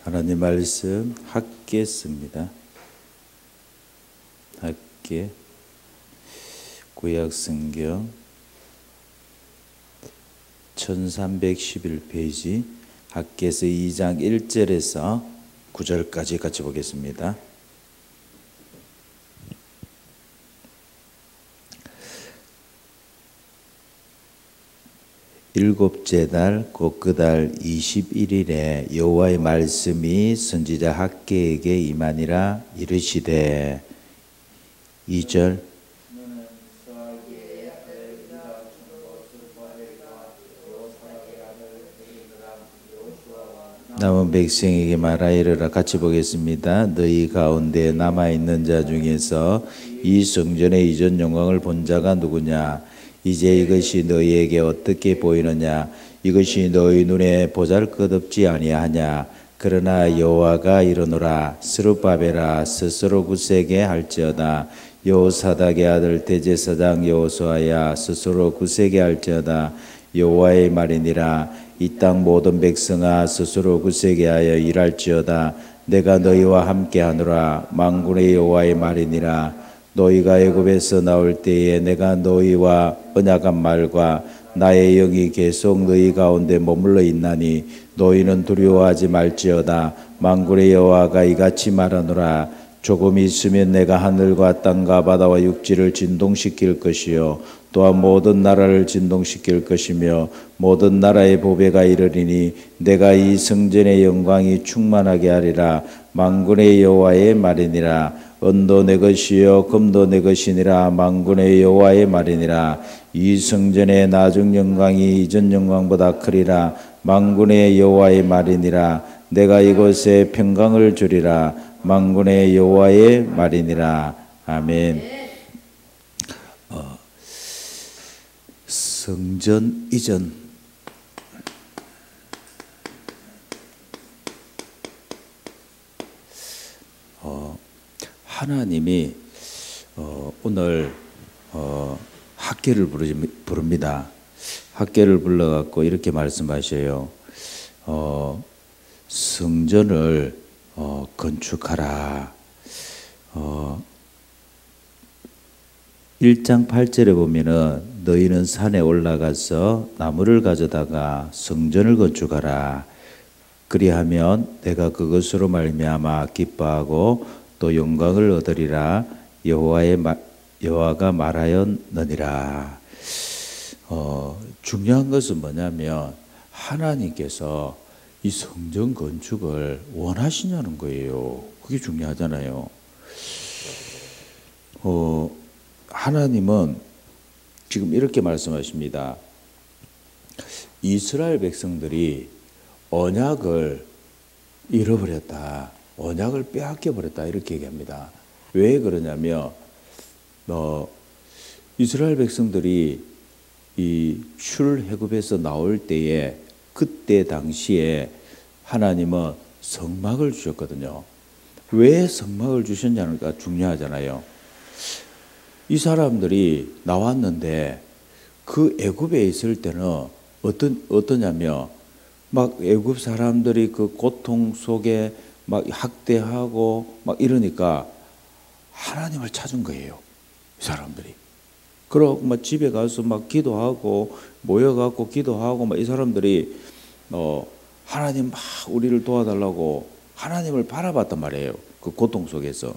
하나님 말씀 학계 씁니다. 학계 구약성경 1311페이지 학계서 2장 1절에서 9절까지 같이 보겠습니다. 일곱째 달 곧 그 달 21일에 여호와의 말씀이 선지자 학계에게 임하니라. 이르시되 2절 남은 백성에게 말하이르라. 같이 보겠습니다. 너희 가운데 남아있는 자 중에서 이 성전의 이전 영광을 본 자가 누구냐? 이제 이것이 너희에게 어떻게 보이느냐? 이것이 너희 눈에 보잘것없지 아니하냐? 그러나 여호와가 이르노라. 스룹바벨아 스스로 굳세게 할지어다. 여호사닥의 아들 대제사장 여호수아야 스스로 굳세게 할지어다. 여호와의 말이니라. 이 땅 모든 백성아 스스로 굳세게 하여 일할지어다. 내가 너희와 함께하노라. 만군의 여호와의 말이니라. 너희가 애굽에서 나올 때에 내가 너희와 언약한 말과 나의 영이 계속 너희 가운데 머물러 있나니 너희는 두려워하지 말지어다. 만군의 여호와가 이같이 말하노라. 조금 있으면 내가 하늘과 땅과 바다와 육지를 진동시킬 것이요 또한 모든 나라를 진동시킬 것이며 모든 나라의 보배가 이르리니 내가 이 성전의 영광이 충만하게 하리라. 만군의 여호와의 말이니라. 은도 내 것이요 금도 내 것이니라. 만군의 여호와의 말이니라. 이 성전의 나중 영광이 이전 영광보다 크리라. 만군의 여호와의 말이니라. 내가 이곳에 평강을 주리라. 만군의 여호와의 말이니라. 아멘. 성전 이전 하나님이 오늘 학계를 부릅니다. 학계를 불러갖고 이렇게 말씀하셔요. 성전을 건축하라. 1장 8절에 보면은 너희는 산에 올라가서 나무를 가져다가 성전을 건축하라. 그리하면 내가 그것으로 말미암아 기뻐하고 또 영광을 얻으리라. 여호와가 말하였느니라. 중요한 것은 뭐냐면 하나님께서 이 성전 건축을 원하시냐는 거예요. 그게 중요하잖아요. 하나님은 지금 이렇게 말씀하십니다. 이스라엘 백성들이 언약을 잃어버렸다. 언약을 빼앗겨버렸다. 이렇게 얘기합니다. 왜 그러냐면 이스라엘 백성들이 이 출애굽에서 나올 때에 그때 당시에 하나님은 성막을 주셨거든요. 왜 성막을 주셨냐가 중요하잖아요. 이 사람들이 나왔는데 그 애굽에 있을 때는 어떠냐면 막 애굽 사람들이 그 고통 속에 막 학대하고 막 이러니까 하나님을 찾은 거예요. 이 사람들이. 그러고 막 집에 가서 막 기도하고 모여갖고 기도하고 막 이 사람들이 하나님 막 우리를 도와달라고 하나님을 바라봤단 말이에요. 그 고통 속에서.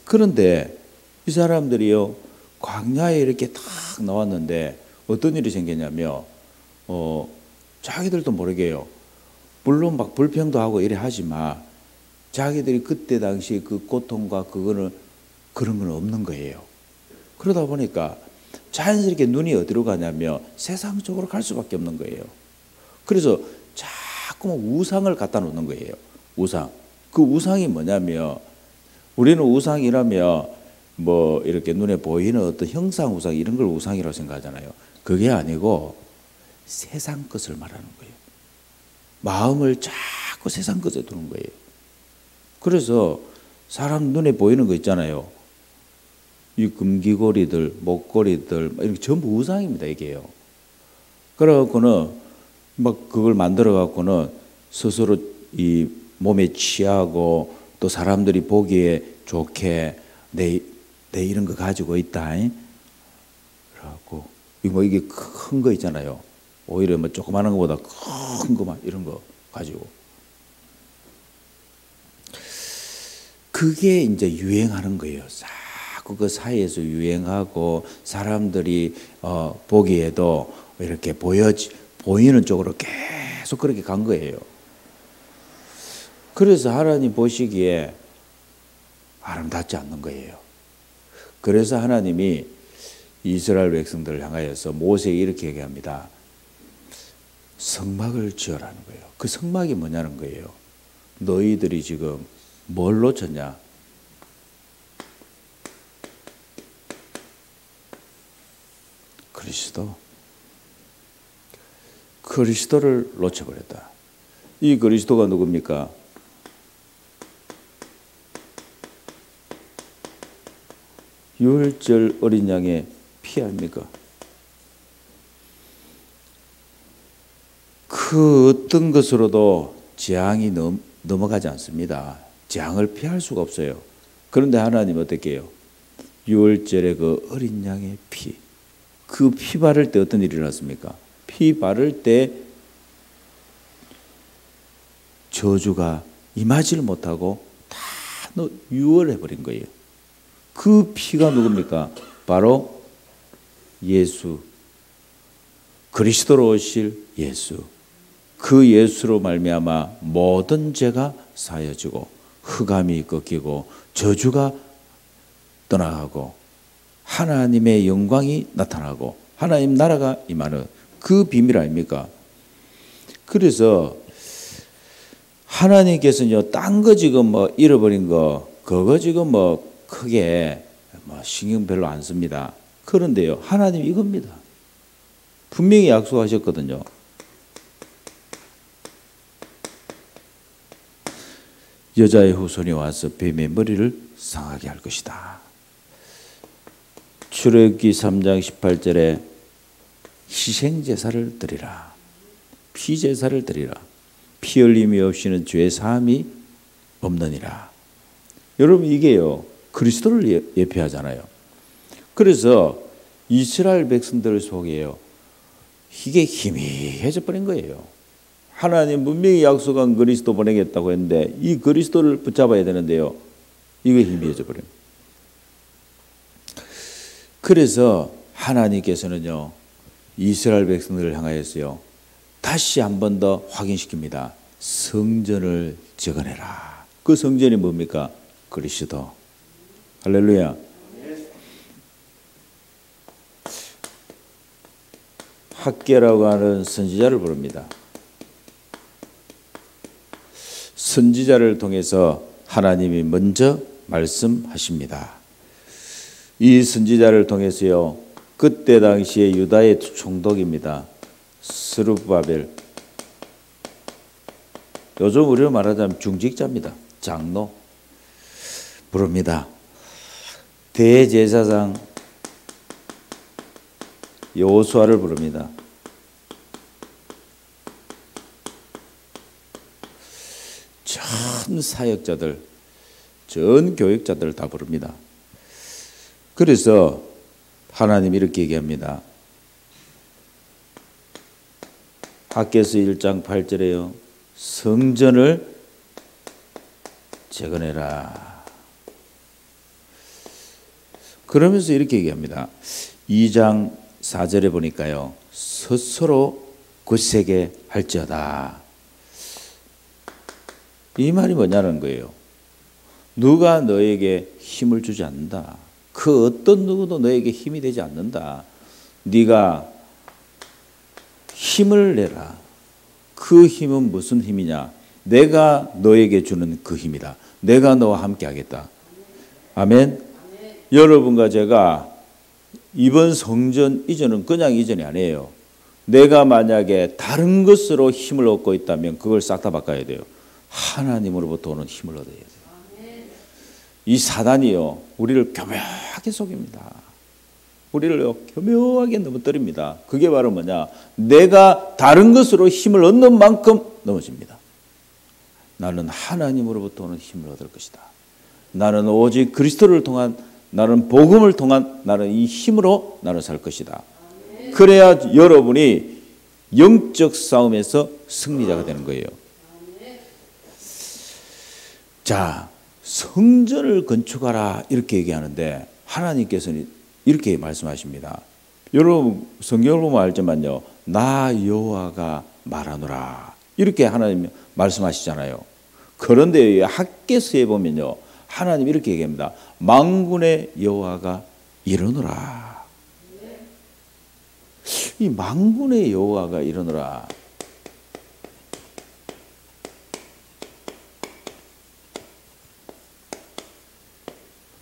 그런데 이 사람들이요 광야에 이렇게 탁 나왔는데 어떤 일이 생겼냐면 자기들도 모르게요. 물론 막 불평도 하고 이래 하지만 자기들이 그때 당시 그 고통과 그런 건 없는 거예요. 그러다 보니까 자연스럽게 눈이 어디로 가냐면 세상 쪽으로 갈 수밖에 없는 거예요. 그래서 자꾸 우상을 갖다 놓는 거예요. 우상. 그 우상이 뭐냐면 우리는 우상이라면 뭐 이렇게 눈에 보이는 어떤 형상 우상 이런 걸 우상이라고 생각하잖아요. 그게 아니고 세상 것을 말하는 거예요. 마음을 자꾸 세상 것에 두는 거예요. 그래서 사람 눈에 보이는 거 있잖아요. 이 금기고리들, 목걸이들 이렇게 전부 우상입니다. 이게요. 그래갖고는 막 그걸 만들어 갖고는 스스로 이 몸에 취하고 또 사람들이 보기에 좋게 내 이런 거 가지고 있다. 그래갖고 이게 큰 거 있잖아요. 오히려 뭐 조그마한 것보다 큰 거만 이런 거 가지고 그게 이제 유행하는 거예요. 자꾸 그 사이에서 유행하고 사람들이 보기에도 이렇게 보이는 쪽으로 계속 그렇게 간 거예요. 그래서 하나님 보시기에 아름답지 않는 거예요. 그래서 하나님이 이스라엘 백성들을 향하여서 모세에게 이렇게 얘기합니다. 성막을 지으라는 거예요. 그 성막이 뭐냐는 거예요. 너희들이 지금 뭘 놓쳤냐? 그리스도를 놓쳐버렸다. 이 그리스도가 누굽니까? 유월절 어린 양의 피 아닙니까? 그 어떤 것으로도 재앙이 넘어가지 않습니다. 재앙을 피할 수가 없어요. 그런데 하나님 어떻게 해요? 유월절에 그 어린 양의 피, 그 피 바를 때 어떤 일이 일어났습니까? 피 바를 때 저주가 임하지를 못하고 다 유월해버린 거예요. 그 피가 누굽니까? 바로 예수, 그리스도로 오실 예수. 그 예수로 말미암아 모든 죄가 사여지고 흑암이 꺾이고 저주가 떠나가고 하나님의 영광이 나타나고 하나님 나라가 임하는 그 비밀 아닙니까? 그래서 하나님께서는요, 딴 거 지금 뭐 잃어버린 거, 그거 지금 뭐 크게 뭐 신경 별로 안 씁니다. 그런데요, 하나님 이겁니다. 분명히 약속하셨거든요. 여자의 후손이 와서 뱀의 머리를 상하게 할 것이다. 출애굽기 3장 18절에 희생제사를 드리라. 피제사를 드리라. 피 흘림이 없이는 죄 사함이 없느니라. 여러분 이게요, 그리스도를 예표하잖아요. 그래서 이스라엘 백성들 속에요, 이게 희미해져 버린 거예요. 하나님 분명히 약속한 그리스도 보내겠다고 했는데 이 그리스도를 붙잡아야 되는데요, 이게 희미해져 버려요. 그래서 하나님께서는요, 이스라엘 백성들을 향하여서요, 다시 한 번 더 확인시킵니다. 성전을 재건해라. 그 성전이 뭡니까? 그리스도. 할렐루야. 학개라고 하는 선지자를 부릅니다. 선지자를 통해서 하나님이 먼저 말씀하십니다. 이 선지자를 통해서요, 그때 당시에 유다의 총독입니다. 스룹바벨. 요즘 우리로 말하자면 중직자입니다. 장로. 부릅니다. 대제사장 여호수아를 부릅니다. 전 사역자들, 전 교육자들을 다 부릅니다. 그래서 하나님이 이렇게 얘기합니다. 학개서 1장 8절에요. 성전을 재건해라. 그러면서 이렇게 얘기합니다. 2장 4절에 보니까요, 스스로 굳세게 할지어다. 이 말이 뭐냐는 거예요. 누가 너에게 힘을 주지 않는다. 그 어떤 누구도 너에게 힘이 되지 않는다. 네가 힘을 내라. 그 힘은 무슨 힘이냐? 내가 너에게 주는 그 힘이다. 내가 너와 함께 하겠다. 아멘. 여러분과 제가 이번 성전 이전은 그냥 이전이 아니에요. 내가 만약에 다른 것으로 힘을 얻고 있다면 그걸 싹 다 바꿔야 돼요. 하나님으로부터 오는 힘을 얻어야 돼요. 이 사단이요, 우리를 교묘하게 속입니다. 우리를 교묘하게 넘어뜨립니다. 그게 바로 뭐냐? 내가 다른 것으로 힘을 얻는 만큼 넘어집니다. 나는 하나님으로부터 오는 힘을 얻을 것이다. 나는 오직 그리스도를 통한, 나는 복음을 통한, 나는 이 힘으로 나는 살 것이다. 그래야 여러분이 영적 싸움에서 승리자가 되는 거예요. 자, 성전을 건축하라 이렇게 얘기하는데 하나님께서는 이렇게 말씀하십니다. 여러분 성경을 보면 알지만요, 나 여호와가 말하노라 이렇게 하나님 말씀하시잖아요. 그런데 학개서에 보면요, 하나님 이렇게 얘기합니다. 만군의 여호와가 이르노라. 이 만군의 여호와가 이르노라.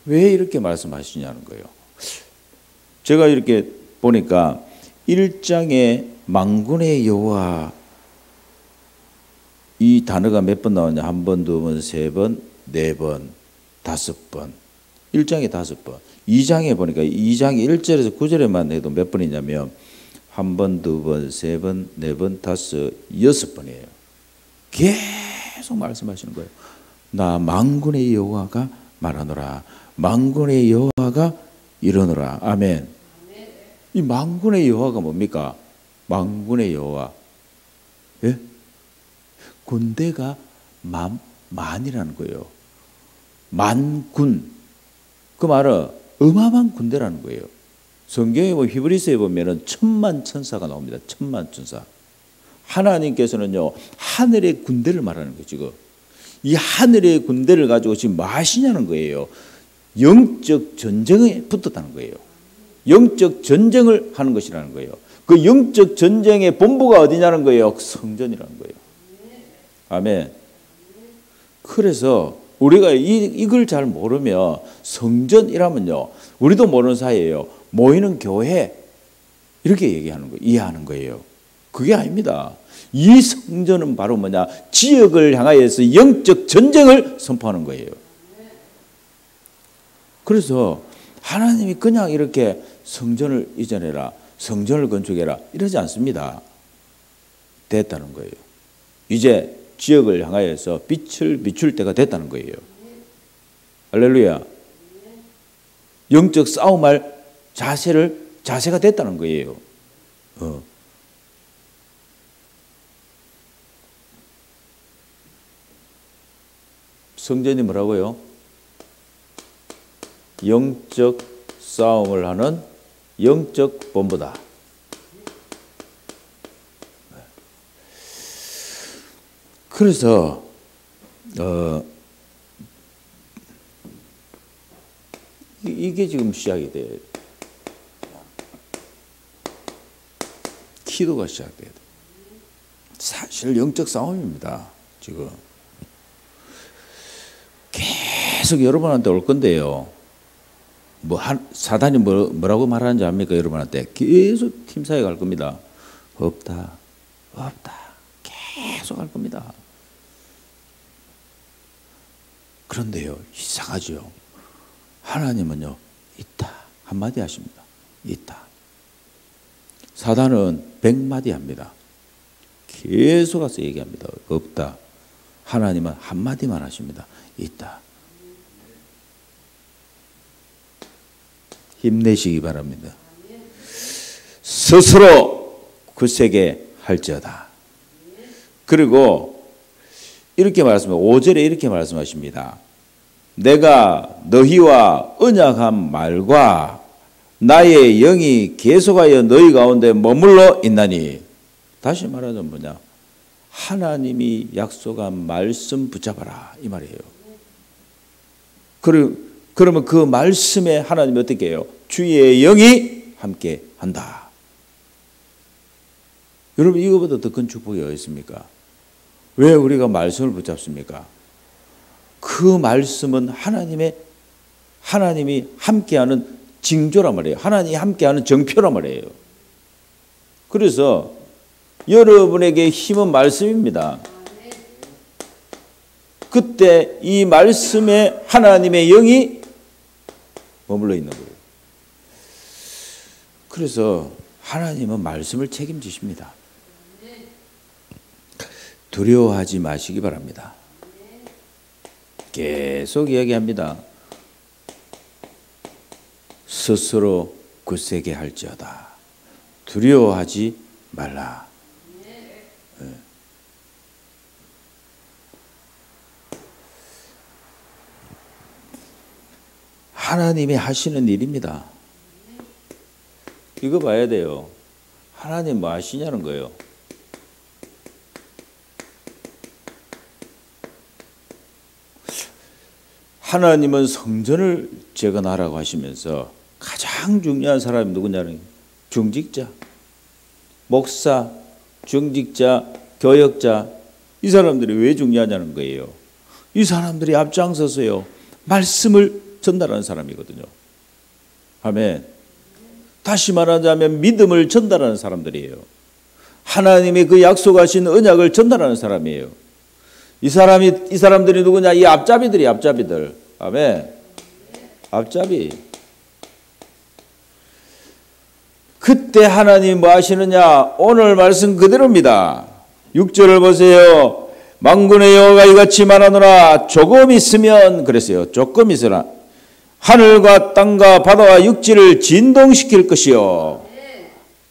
왜 이렇게 말씀하시냐는 거예요. 제가 이렇게 보니까 1장에 만군의 여호와 이 단어가 몇 번 나오냐? 한 번, 두 번, 세 번, 네 번, 다섯 번. 1장에 5번. 2장에 보니까 2장 1절에서 9절에만 해도 몇 번이냐면 한 번, 두 번, 세 번, 네 번, 다섯, 6번이에요. 계속 말씀하시는 거예요. 나 만군의 여호와가 말하노라. 만군의 여호와가 이르노라. 아멘. 이 만군의 여호와가 뭡니까? 만군의 여호와. 예? 군대가 만이라는 거예요. 만군. 그 말은 어마어마한 군대라는 거예요. 성경에 보면 히브리서에 보면은 천만 천사가 나옵니다. 천만 천사. 하나님께서는요, 하늘의 군대를 말하는 거죠. 지금 이 하늘의 군대를 가지고 지금 뭐 하시냐는 거예요. 영적 전쟁에 붙었다는 거예요. 영적 전쟁을 하는 것이라는 거예요. 그 영적 전쟁의 본부가 어디냐는 거예요. 성전이라는 거예요. 아멘. 그래서 우리가 이걸 잘 모르면 성전이라면요, 우리도 모르는 사이에요, 모이는 교회 이렇게 얘기하는 거예요. 이해하는 거예요. 그게 아닙니다. 이 성전은 바로 뭐냐? 지역을 향하여서 영적 전쟁을 선포하는 거예요. 그래서 하나님이 그냥 이렇게 성전을 이전해라, 성전을 건축해라 이러지 않습니다. 됐다는 거예요. 이제 지역을 향하여서 빛을 비출 때가 됐다는 거예요. 할렐루야. 영적 싸움할 자세가 됐다는 거예요. 성전이 뭐라고요? 영적 싸움을 하는 영적 본부다. 그래서 이게 지금 시작이 돼요. 기도가 시작돼야 돼요. 사실 영적 싸움입니다. 지금 계속 여러분한테 올 건데요. 사단이 뭐라고 말하는지 압니까? 여러분한테 계속 팀사에 갈 겁니다. 없다, 없다, 계속 갈 겁니다. 그런데요, 이상하죠. 하나님은요, 있다 한마디 하십니다. 있다. 사단은 100마디 합니다. 계속 가서 얘기합니다. 없다. 하나님은 한마디만 하십니다. 있다. 힘내시기 바랍니다. 스스로 굳세게 할지어다. 그리고 이렇게 말씀합니다. 5절에 이렇게 말씀하십니다. 내가 너희와 언약한 말과 나의 영이 계속하여 너희 가운데 머물러 있나니. 다시 말하자면 뭐냐? 하나님이 약속한 말씀 붙잡아라 이 말이에요. 그러면 그 말씀에 하나님이 어떻게 해요? 주의 영이 함께 한다. 여러분, 이거보다 더 큰 축복이 어디 있습니까? 왜 우리가 말씀을 붙잡습니까? 그 말씀은 하나님이 함께하는 징조란 말이에요. 하나님이 함께하는 정표란 말이에요. 그래서 여러분에게 힘은 말씀입니다. 그때 이 말씀에 하나님의 영이 머물러 있는 거예요. 그래서 하나님은 말씀을 책임지십니다. 두려워하지 마시기 바랍니다. 계속 이야기합니다. 스스로 굳세게 할지어다. 두려워하지 말라. 하나님이 하시는 일입니다. 이거 봐야 돼요. 하나님 뭐 하시냐는 거예요. 하나님은 성전을 재건하라고 하시면서 가장 중요한 사람이 누구냐는 중직자, 목사, 중직자, 교역자, 이 사람들이 왜 중요하냐는 거예요. 이 사람들이 앞장서서요 말씀을 전달하는 사람이거든요. 아멘. 다시 말하자면 믿음을 전달하는 사람들이에요. 하나님이 그 약속하신 언약을 전달하는 사람이에요. 이 사람들이 누구냐? 이 앞잡이들이 앞잡이들. 아멘. 앞잡이. 그때 하나님 뭐 하시느냐? 오늘 말씀 그대로입니다. 6절을 보세요. 만군의 여호와가 이같이 말하노라. 조금 있으면 그랬어요. 조금 있으나 하늘과 땅과 바다와 육지를 진동시킬 것이요.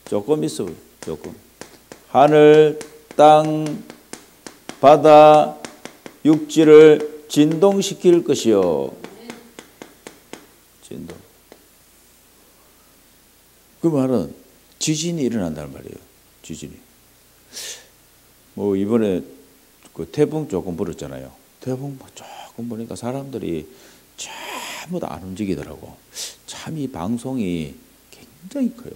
조금 있어. 조금. 하늘, 땅, 바다, 육지를 진동시킬 것이요. 진동. 그 말은 지진이 일어난다는 말이에요. 지진이. 뭐 이번에 그 태풍 조금 불었잖아요. 태풍 조금 보니까 사람들이 전부 다 안 움직이더라고. 참 이 방송이 굉장히 커요.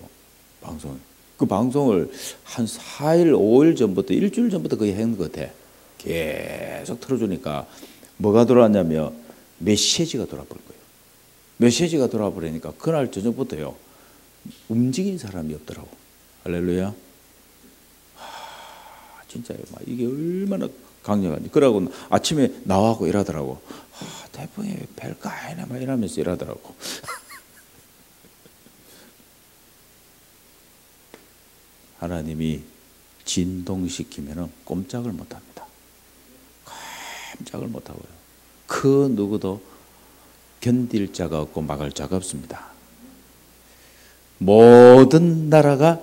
방송. 그 방송을 한 4일, 5일 전부터 일주일 전부터 거의 한 것 같아. 계속 틀어주니까 뭐가 들어왔냐면 메시지가 돌아버린 거예요. 메시지가 돌아버리니까 그날 저녁부터요 움직인 사람이 없더라고. 할렐루야. 진짜요. 막 이게 얼마나 강력한지. 그러고 아침에 나와고 일하더라고. 태풍이 별거 아니네 막 이러면서 일하더라고. 하나님이 진동시키면 꼼짝을 못합니다. 꼼짝을 못하고요. 그 누구도 견딜 자가 없고 막을 자가 없습니다. 모든 나라가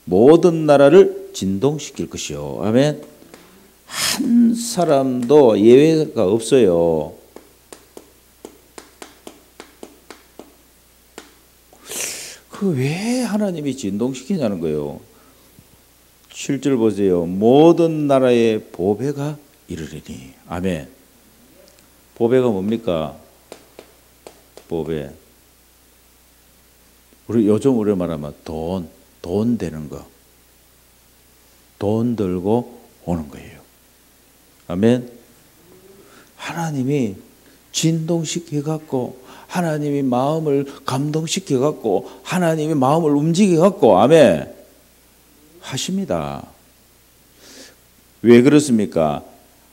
모든 나라를 진동시킬 것이요. 아멘. 한 사람도 예외가 없어요. 그 왜 하나님이 진동시키냐는 거예요. 7절 보세요. 모든 나라의 보배가 이르리니. 아멘. 보배가 뭡니까? 보배. 요즘 우리 말하면 돈 되는 거. 돈 들고 오는 거예요. 아멘. 하나님이 진동시켜갖고 하나님이 마음을 감동시켜갖고 하나님이 마음을 움직여갖고 아멘 하십니다. 왜 그렇습니까?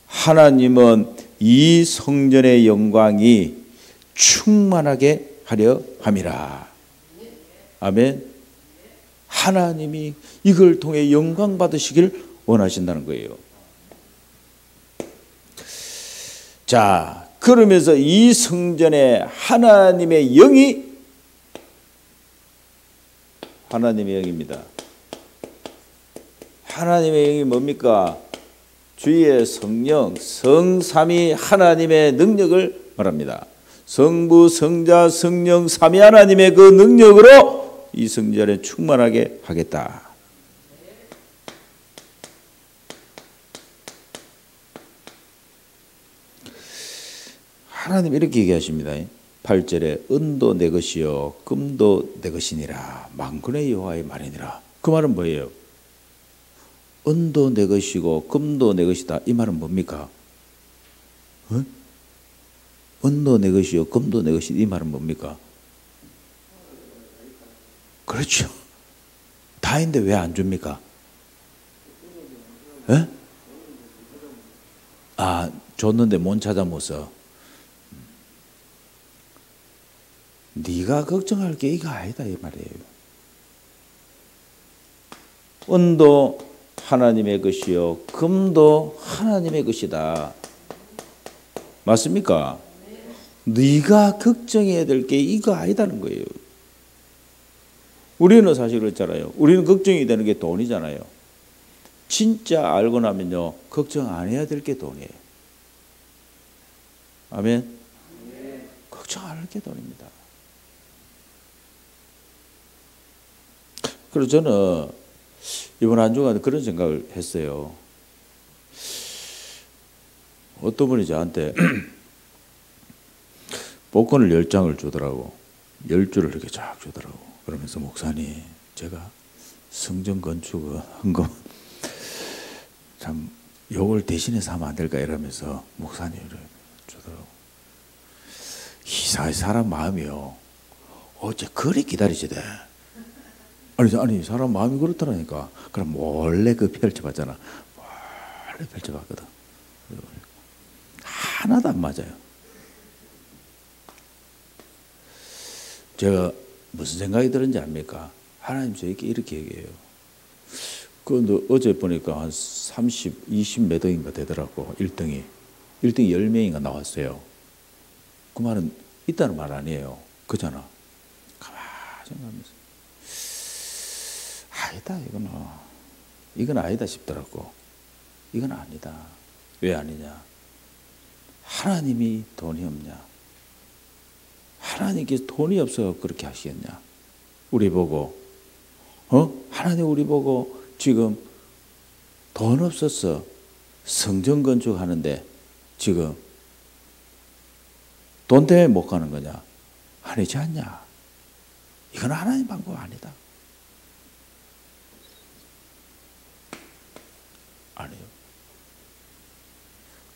하나님은 이 성전의 영광이 충만하게 하려 함이라. 아멘. 하나님이 이걸 통해 영광 받으시길 원하신다는 거예요. 자, 그러면서 이 성전에 하나님의 영이 하나님의 영입니다. 하나님의 영이 뭡니까? 주의 성령, 성삼위 하나님의 능력을 말합니다. 성부, 성자, 성령, 삼위 하나님의 그 능력으로 이 성전에 충만하게 하겠다. 하나님 이렇게 얘기하십니다. 8절에 은도 내 것이요 금도 내 것이니라. 만군의 여호와의 말이니라. 그 말은 뭐예요? 은도 내 것이고 금도 내 것이다. 이 말은 뭡니까? 은도 내 것이요 금도 내 것이다. 이 말은 뭡니까? 그렇죠. 다인데 왜 안 줍니까? 줬는데 못 찾아 못 써. 네가 걱정할 게 이거 아니다 이 말이에요. 은도 하나님의 것이요 금도 하나님의 것이다. 맞습니까? 네가 걱정해야 될 게 이거 아니다는 거예요. 우리는 사실 그렇잖아요. 우리는 걱정이 되는 게 돈이잖아요. 진짜 알고 나면요, 걱정 안 해야 될 게 돈이에요. 아멘? 걱정 안 할 게 돈입니다. 그래서 저는 이번 한 주간 그런 생각을 했어요. 어떤 분이 저한테 복권을 10장을 주더라고. 10주를 이렇게 쫙 주더라고. 그러면서 목사님, 제가 성전 건축 헌금 참 요걸 대신해서 하면 안 될까 이러면서 목사님을 주더라고. 이상하게 사람 마음이요, 어째 그리 기다리지 돼. 아니 사람 마음이 그렇더라니까. 그럼 몰래 그 펼쳐봤잖아. 몰래 펼쳐봤거든. 하나도 안 맞아요. 제가 무슨 생각이 들었는지 압니까? 하나님 저에게 이렇게 얘기해요. 그런데 어제 보니까 한 30, 20 몇 억인가 되더라고. 1등이 10명인가 나왔어요. 그 말은 있다는 말 아니에요. 그잖아. 가만히 생각하면서 아니다, 이건 아니다 싶더라고. 이건 아니다. 왜 아니냐? 하나님이 돈이 없냐? 하나님께서 돈이 없어서 그렇게 하시겠냐? 우리 보고, 하나님 우리 보고 지금 돈 없어서 성전 건축하는데 지금 돈 때문에 못 가는 거냐? 아니지 않냐? 이건 하나님 방법 아니다. 아니요.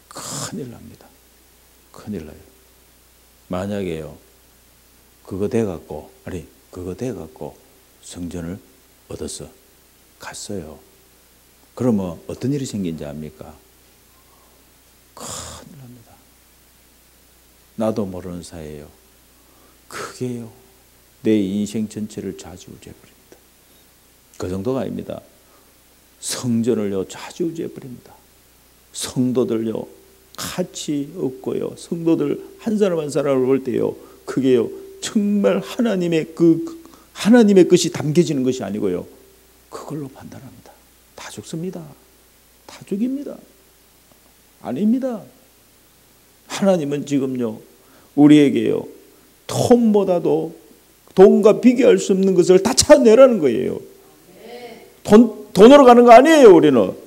큰일 납니다. 큰일 나요. 만약에요, 그거 돼갖고 성전을 얻어서 갔어요. 그러면 어떤 일이 생긴지 압니까? 큰일 납니다. 나도 모르는 사이에요. 그게요, 내 인생 전체를 좌지우지해버립니다. 그 정도가 아닙니다. 성전을요, 좌지우지해버립니다. 성도들요, 가치 없고요, 성도들 한 사람 한 사람을 볼 때요, 그게요, 정말 하나님의 것이 담겨지는 것이 아니고요, 그걸로 판단합니다. 다 죽습니다. 다 죽입니다. 아닙니다. 하나님은 지금요, 우리에게요, 돈과 비교할 수 없는 것을 다 찾아내라는 거예요. 돈으로 가는 거 아니에요. 우리는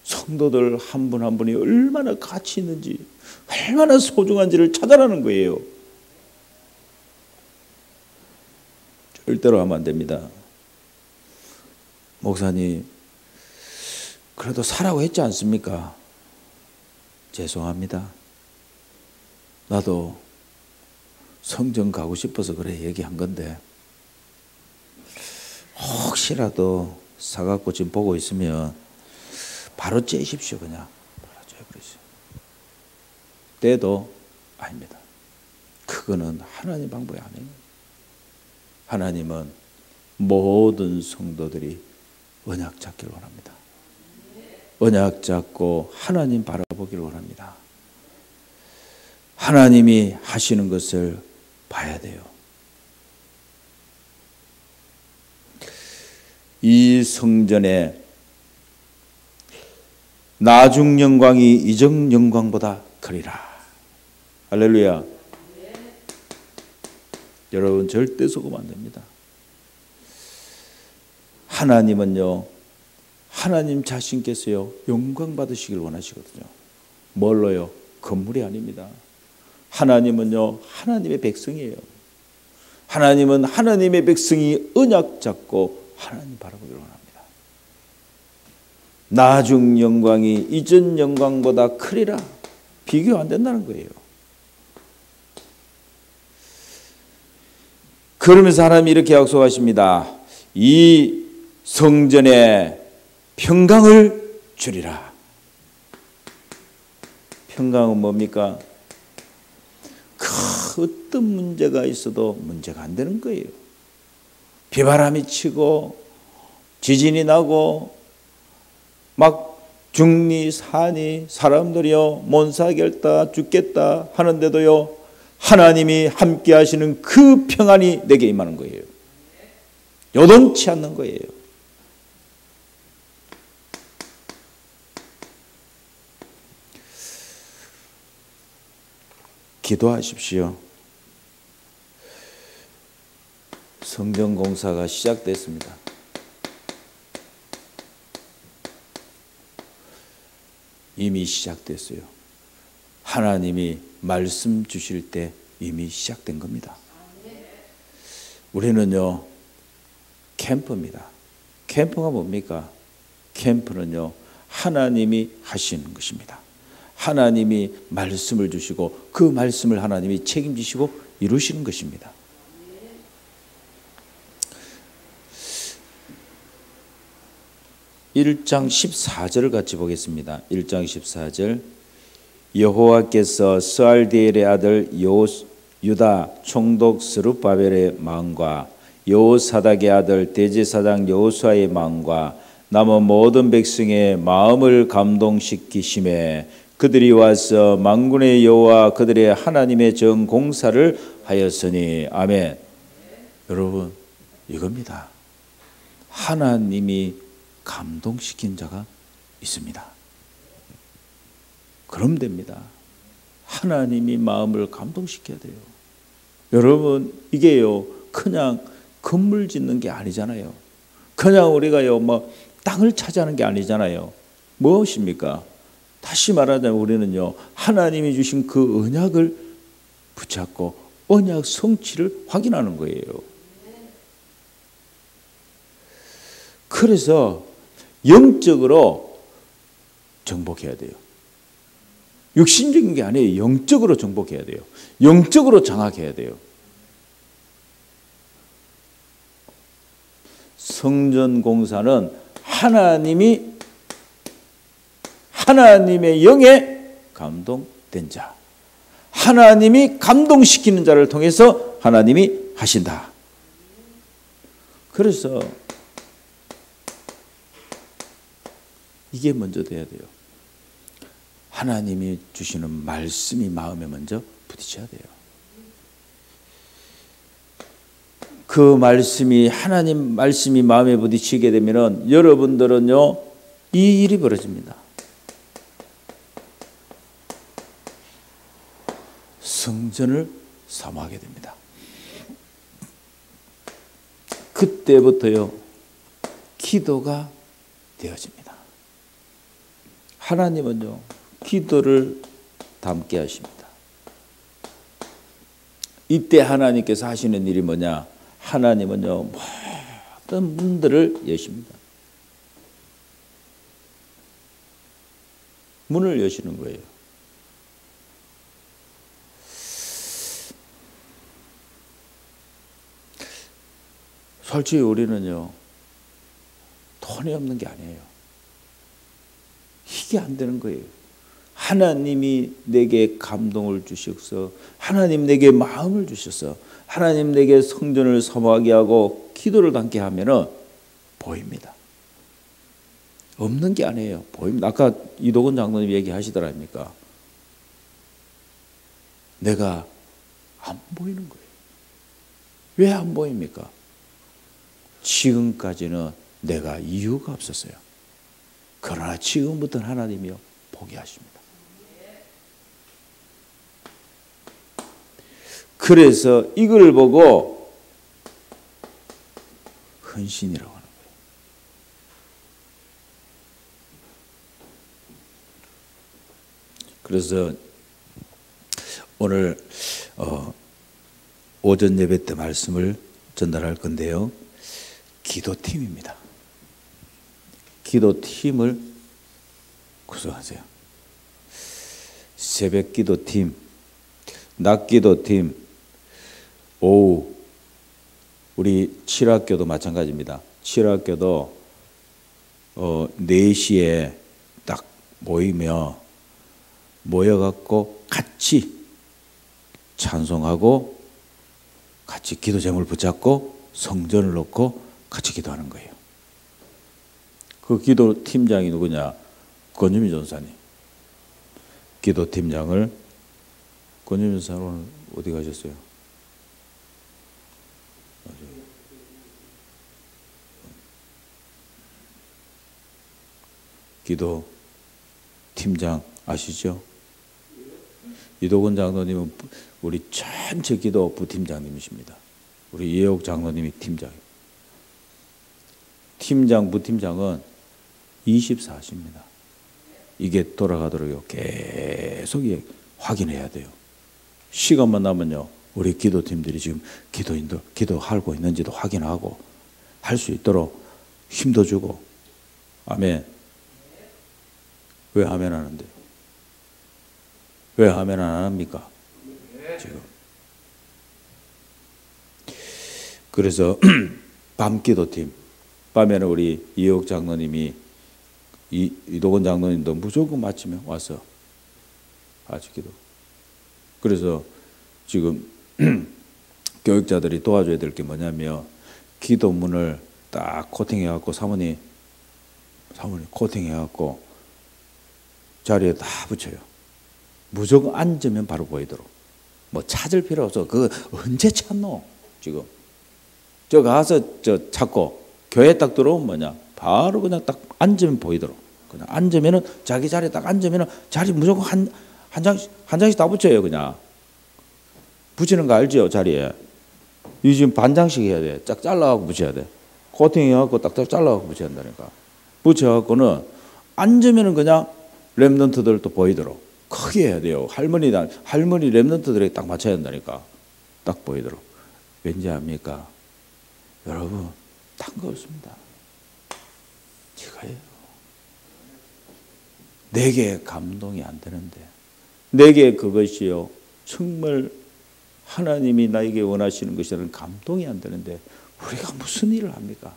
성도들 한 분 한 분이 얼마나 가치 있는지, 얼마나 소중한지를 찾아라는 거예요. 절대로 하면 안 됩니다. 목사님, 그래도 사라고 했지 않습니까? 죄송합니다. 나도 성전 가고 싶어서 그래 얘기한 건데, 혹시라도 사갖고 지금 보고 있으면 바로 째십시오. 그냥 바로 째버리세요. 때도 아닙니다. 그거는 하나님 방법이 아니에요. 하나님은 모든 성도들이 언약 잡기를 원합니다. 언약 잡고 하나님 바라보기를 원합니다. 하나님이 하시는 것을 봐야 돼요. 이 성전에 나중 영광이 이전 영광보다 크리라. 할렐루야. 여러분, 절대 속으면 안 됩니다. 하나님은요, 하나님 자신께서요, 영광 받으시길 원하시거든요. 뭘로요? 건물이 아닙니다. 하나님은요, 하나님의 백성이에요. 하나님은 하나님의 백성이 언약 잡고 하나님 바라보기를 원합니다. 나중 영광이 이전 영광보다 크리라. 비교 안 된다는 거예요. 그러면서 하나님이 이렇게 약속하십니다. 이 성전에 평강을 주리라. 평강은 뭡니까? 어떤 문제가 있어도 문제가 안 되는 거예요. 비바람이 치고 지진이 나고 막 죽니 사니 사람들이요 못 살겠다 죽겠다 하는데도요 하나님이 함께 하시는 그 평안이 내게 임하는 거예요. 요동치 않는 거예요. 기도하십시오. 성전 공사가 시작됐습니다. 이미 시작됐어요. 하나님이 말씀 주실 때 이미 시작된 겁니다. 우리는요 캠프입니다. 캠프가 뭡니까? 캠프는요 하나님이 하시는 것입니다. 하나님이 말씀을 주시고 그 말씀을 하나님이 책임지시고 이루시는 것입니다. (1장 14절을) 같이 보겠습니다. 1장 14절. 여호와께서 스알디엘의 아들 유다 총독 스룹바벨의 마음과 여호사닥의 아들 대제사장 여호수아의 마음과 남은 모든 백성의 마음을 감동시키심에 그들이 와서 만군의 여호와 그들의 하나님의 정 공사를 하였으니. 아멘. 여러분 이겁니다. 하나님이 감동시킨 자가 있습니다. 그럼 됩니다. 하나님이 마음을 감동시켜야 돼요. 여러분 이게요 그냥 건물 짓는 게 아니잖아요. 그냥 우리가요 뭐 땅을 차지하는 게 아니잖아요. 무엇입니까? 다시 말하자면 우리는요 하나님이 주신 그 언약을 붙잡고 언약 성취를 확인하는 거예요. 그래서 영적으로 정복해야 돼요. 육신적인 게 아니에요. 영적으로 정복해야 돼요. 영적으로 장악해야 돼요. 성전 공사는 하나님의 영에 감동된 자, 하나님이 감동시키는 자를 통해서 하나님이 하신다. 그래서 이게 먼저 돼야 돼요. 하나님이 주시는 말씀이 마음에 먼저 부딪혀야 돼요. 그 말씀이 하나님 말씀이 마음에 부딪히게 되면은 여러분들은요 이 일이 벌어집니다. 성전을 사모하게 됩니다. 그때부터요 기도가 되어집니다. 하나님은요 기도를 담게 하십니다. 이때 하나님께서 하시는 일이 뭐냐? 하나님은요 모든 문들을 여십니다. 문을 여시는 거예요. 솔직히 우리는요 돈이 없는 게 아니에요. 이게 안 되는 거예요. 하나님이 내게 감동을 주셔서 하나님 내게 마음을 주셔서 하나님 내게 성전을 사모하게 하고 기도를 담게 하면은 보입니다. 없는 게 아니에요. 보입니다. 아까 이도건 장로님 얘기하시더라 아닙니까? 내가 안 보이는 거예요. 왜 안 보입니까? 지금까지는 내가 이유가 없었어요. 그러나 지금부터는 하나님이요 보게 하십니다. 그래서 이걸 보고 헌신이라고 하는 거예요. 그래서 오늘 오전 예배 때 말씀을 전달할 건데요. 기도팀입니다. 기도팀을 구성하세요. 새벽 기도팀, 낮 기도팀, 오후 우리 칠학교도 마찬가지입니다. 칠학교도 4시에 딱 모여갖고 같이 찬송하고 같이 기도 제목을 붙잡고 성전을 놓고 같이 기도하는 거예요. 그 기도 팀장이 누구냐? 권유미 전사님, 기도팀장을. 권유미 전사님 오늘 어디 가셨어요? 기도팀장 아시죠? 이도건 장로님은 우리 전체 기도 부팀장님이십니다. 우리 이혜옥 장로님이 팀장이에요. 팀장, 부팀장은 24시입니다. 이게 돌아가도록 계속 확인해야 돼요. 시간만 나면요, 우리 기도팀들이 지금 기도인들 기도하고 있는지도 확인하고 할 수 있도록 힘도 주고. 아멘. 왜 아멘 안 하는데요? 왜 아멘 안 합니까? 지금. 그래서 밤기도팀, 밤에는 우리 이혜옥 장로님이, 이도건 장로님도 무조건 아침에 와서 아주 기도. 그래서 지금 교육자들이 도와줘야 될 게 뭐냐면, 기도문을 딱 코팅해갖고 사모님 코팅해갖고 자리에 다 붙여요. 무조건 앉으면 바로 보이도록. 뭐 찾을 필요 없어. 그거 언제 찾노? 지금 저 가서 저 찾고 교회 딱 들어오면 뭐냐, 바로 그냥 딱 앉으면 보이도록. 그냥 앉으면은 자기 자리에 딱 앉으면은 자리 무조건 한 장씩 다 붙여요. 그냥 붙이는 거 알죠? 자리에. 이 지금 반장씩 해야 돼. 쫙 잘라갖고 붙여야 돼. 코팅해갖고 딱딱 잘라갖고 붙여야 한다니까. 붙여갖고는 앉으면은 그냥 랩런트들도 보이도록 크게 해야 돼요. 할머니 랩런트들에게 딱 맞춰야 한다니까. 딱 보이도록. 왠지 압니까? 여러분, 딴 거 없습니다. 제가요. 내게 감동이 안 되는데, 내게 그것이요, 정말 하나님이 나에게 원하시는 것이라는 감동이 안 되는데 우리가 무슨 일을 합니까?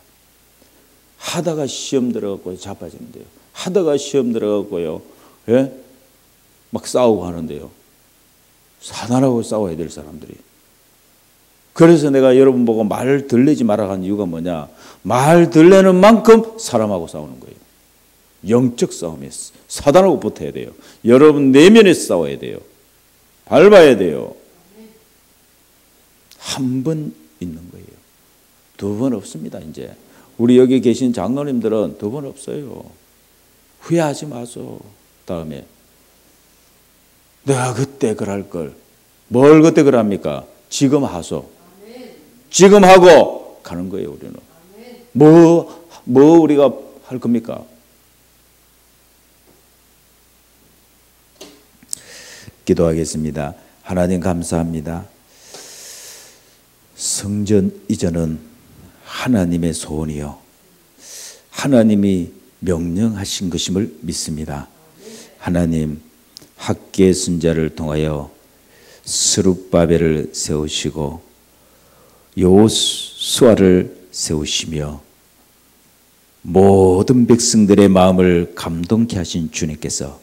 하다가 시험 들어가고 자빠지는데요. 하다가 시험 들어가고요, 예? 막 싸우고 하는데요. 사단하고 싸워야 될 사람들이. 그래서 내가 여러분 보고 말 들리지 말아 간 이유가 뭐냐? 말 들리는 만큼 사람하고 싸우는 거예요. 영적 싸움이 사단하고 붙어야 돼요. 여러분 내면에서 싸워야 돼요. 밟아야 돼요. 한 번 있는 거예요. 두 번 없습니다. 이제 우리 여기 계신 장로님들은 두 번 없어요. 후회하지 마소. 다음에 내가 그때 그럴 걸. 뭘 그때 그럽니까? 지금 하소. 지금 하고 가는 거예요. 우리는. 뭐 우리가 할 겁니까? 기도하겠습니다. 하나님 감사합니다. 성전 이전은 하나님의 소원이요, 하나님이 명령하신 것임을 믿습니다. 하나님, 학계 선자를 통하여 스룹바벨을 세우시고 여호수아를 세우시며 모든 백성들의 마음을 감동케 하신 주님께서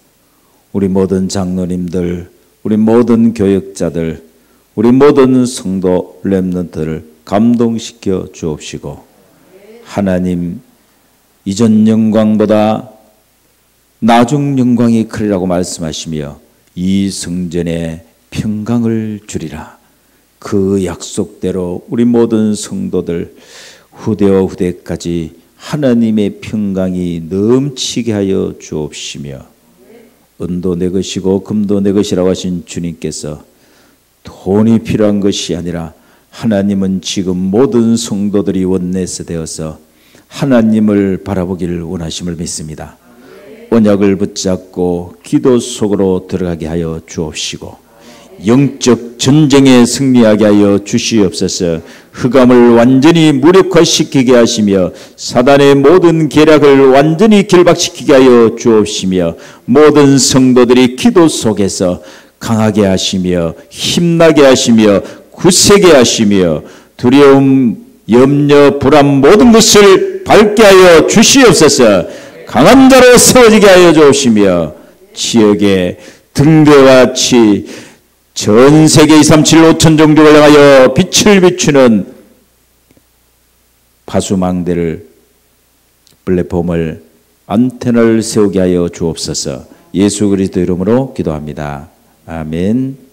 우리 모든 장로님들, 우리 모든 교역자들, 우리 모든 성도 렘넌트를 감동시켜 주옵시고, 하나님, 이전 영광보다 나중 영광이 크리라고 말씀하시며 이 성전에 평강을 주리라. 그 약속대로 우리 모든 성도들 후대와 후대까지 하나님의 평강이 넘치게 하여 주옵시며, 은도 내 것이고 금도 내 것이라고 하신 주님께서 돈이 필요한 것이 아니라 하나님은 지금 모든 성도들이 원내스 되어서 하나님을 바라보기를 원하심을 믿습니다. 언약을 붙잡고 기도 속으로 들어가게 하여 주옵시고, 영적 전쟁에 승리하게 하여 주시옵소서. 흑암을 완전히 무력화시키게 하시며 사단의 모든 계략을 완전히 결박시키게 하여 주옵시며, 모든 성도들이 기도 속에서 강하게 하시며 힘나게 하시며 굳세게 하시며 두려움, 염려, 불안 모든 것을 밝게 하여 주시옵소서. 강한 자로 세워지게 하여 주옵시며 지역의 등대와 같이 전 세계 237 5천 종족을 향하여 빛을 비추는 파수망대를, 플랫폼을 안테나를 세우게 하여 주옵소서. 예수 그리스도 이름으로 기도합니다. 아멘.